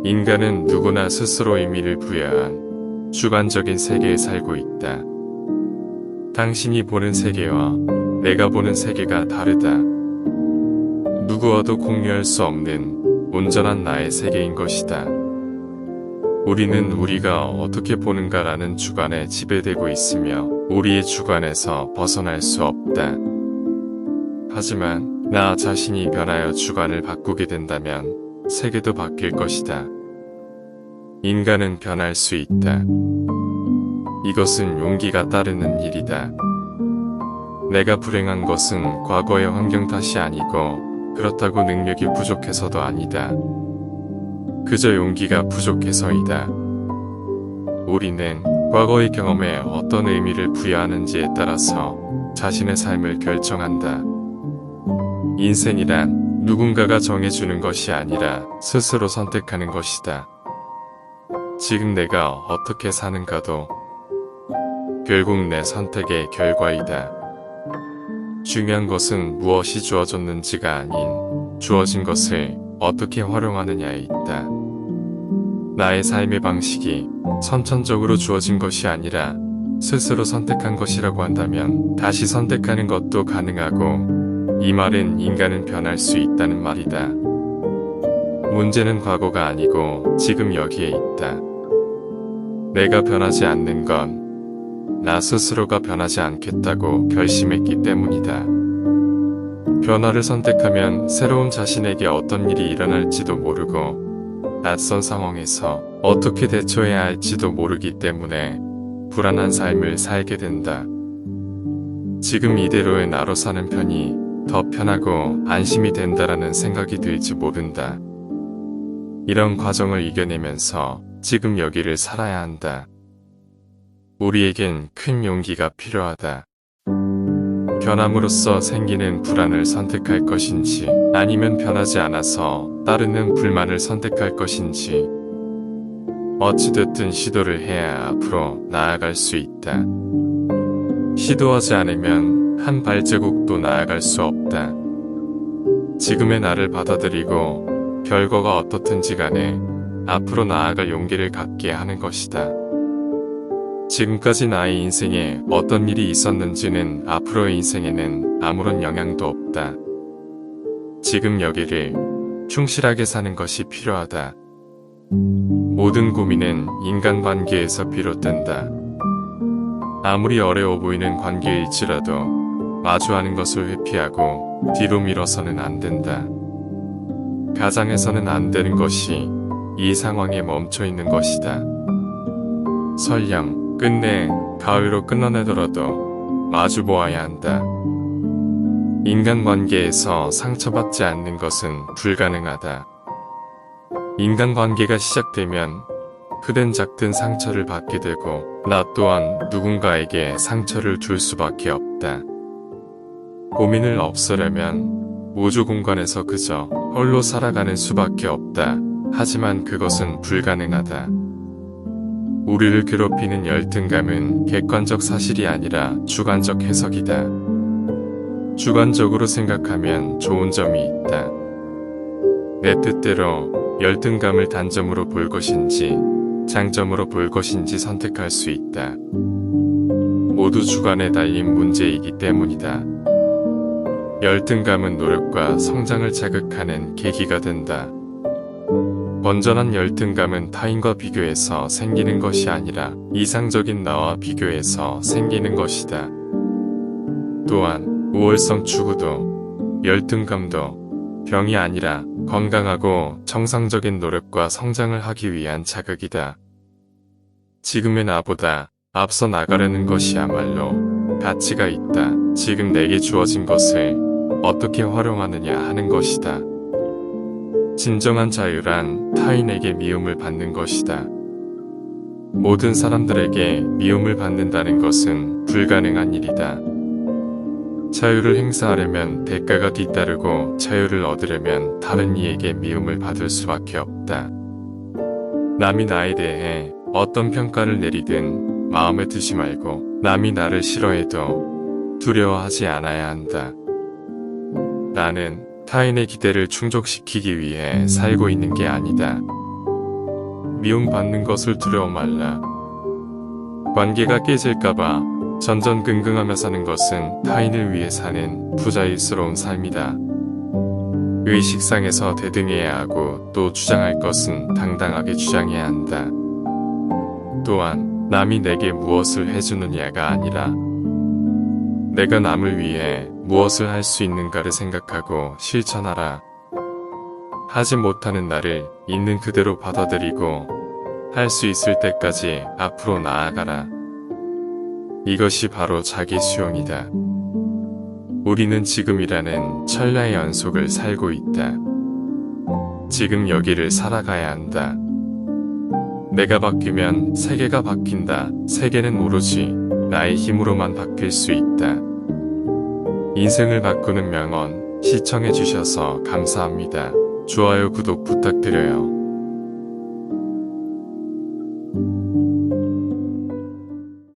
인간은 누구나 스스로 의미를 부여한 주관적인 세계에 살고 있다. 당신이 보는 세계와 내가 보는 세계가 다르다. 누구와도 공유할 수 없는 온전한 나의 세계인 것이다. 우리는 우리가 어떻게 보는가라는 주관에 지배되고 있으며 우리의 주관에서 벗어날 수 없다. 하지만 나 자신이 변하여 주관을 바꾸게 된다면 세계도 바뀔 것이다. 인간은 변할 수 있다. 이것은 용기가 따르는 일이다. 내가 불행한 것은 과거의 환경 탓이 아니고 그렇다고 능력이 부족해서도 아니다. 그저 용기가 부족해서이다. 우리는 과거의 경험에 어떤 의미를 부여하는지에 따라서 자신의 삶을 결정한다. 인생이란 누군가가 정해주는 것이 아니라 스스로 선택하는 것이다. 지금 내가 어떻게 사는가도 결국 내 선택의 결과이다. 중요한 것은 무엇이 주어졌는지가 아닌 주어진 것을 어떻게 활용하느냐에 있다. 나의 삶의 방식이 선천적으로 주어진 것이 아니라 스스로 선택한 것이라고 한다면 다시 선택하는 것도 가능하고, 이 말은 인간은 변할 수 있다는 말이다. 문제는 과거가 아니고 지금 여기에 있다. 내가 변하지 않는 건 나 스스로가 변하지 않겠다고 결심했기 때문이다. 변화를 선택하면 새로운 자신에게 어떤 일이 일어날지도 모르고 낯선 상황에서 어떻게 대처해야 할지도 모르기 때문에 불안한 삶을 살게 된다. 지금 이대로의 나로 사는 편이 더 편하고 안심이 된다라는 생각이 들지 모른다. 이런 과정을 이겨내면서 지금 여기를 살아야 한다. 우리에겐 큰 용기가 필요하다. 변함으로써 생기는 불안을 선택할 것인지 아니면 변하지 않아서 따르는 불만을 선택할 것인지, 어찌됐든 시도를 해야 앞으로 나아갈 수 있다. 시도하지 않으면 한 발자국도 나아갈 수 없다. 지금의 나를 받아들이고 결과가 어떻든지 간에 앞으로 나아갈 용기를 갖게 하는 것이다. 지금까지 나의 인생에 어떤 일이 있었는지는 앞으로의 인생에는 아무런 영향도 없다. 지금 여기를 충실하게 사는 것이 필요하다. 모든 고민은 인간관계에서 비롯된다. 아무리 어려워 보이는 관계일지라도 마주하는 것을 회피하고 뒤로 밀어서는 안 된다. 가장에서는 안 되는 것이 이 상황에 멈춰 있는 것이다. 설령 끝내 가위로 끊어내더라도 마주보아야 한다. 인간관계에서 상처받지 않는 것은 불가능하다. 인간관계가 시작되면 크든 작든 상처를 받게 되고 나 또한 누군가에게 상처를 줄 수밖에 없다. 고민을 없애려면 우주 공간에서 그저 홀로 살아가는 수밖에 없다. 하지만 그것은 불가능하다. 우리를 괴롭히는 열등감은 객관적 사실이 아니라 주관적 해석이다. 주관적으로 생각하면 좋은 점이 있다. 내 뜻대로 열등감을 단점으로 볼 것인지 장점으로 볼 것인지 선택할 수 있다. 모두 주관에 달린 문제이기 때문이다. 열등감은 노력과 성장을 자극하는 계기가 된다. 건전한 열등감은 타인과 비교해서 생기는 것이 아니라 이상적인 나와 비교해서 생기는 것이다. 또한 우월성 추구도 열등감도 병이 아니라 건강하고 정상적인 노력과 성장을 하기 위한 자극이다. 지금의 나보다 앞서 나가려는 것이야말로 가치가 있다. 지금 내게 주어진 것을 어떻게 활용하느냐 하는 것이다. 진정한 자유란 타인에게 미움을 받는 것이다. 모든 사람들에게 미움을 받는다는 것은 불가능한 일이다. 자유를 행사하려면 대가가 뒤따르고 자유를 얻으려면 다른 이에게 미움을 받을 수밖에 없다. 남이 나에 대해 어떤 평가를 내리든 마음에 두지 말고 남이 나를 싫어해도 두려워하지 않아야 한다. 나는 타인의 기대를 충족시키기 위해 살고 있는 게 아니다. 미움받는 것을 두려워 말라. 관계가 깨질까봐 전전긍긍하며 사는 것은 타인을 위해 사는 부자일스러운 삶이다. 의식상에서 대등해야 하고 또 주장할 것은 당당하게 주장해야 한다. 또한 남이 내게 무엇을 해주느냐가 아니라 내가 남을 위해 무엇을 할 수 있는가를 생각하고 실천하라. 하지 못하는 나를 있는 그대로 받아들이고 할 수 있을 때까지 앞으로 나아가라. 이것이 바로 자기 수용이다. 우리는 지금이라는 찰나의 연속을 살고 있다. 지금 여기를 살아가야 한다. 내가 바뀌면 세계가 바뀐다. 세계는 오로지 나의 힘으로만 바뀔 수 있다. 인생을 바꾸는 명언 시청해주셔서 감사합니다. 좋아요, 구독 부탁드려요.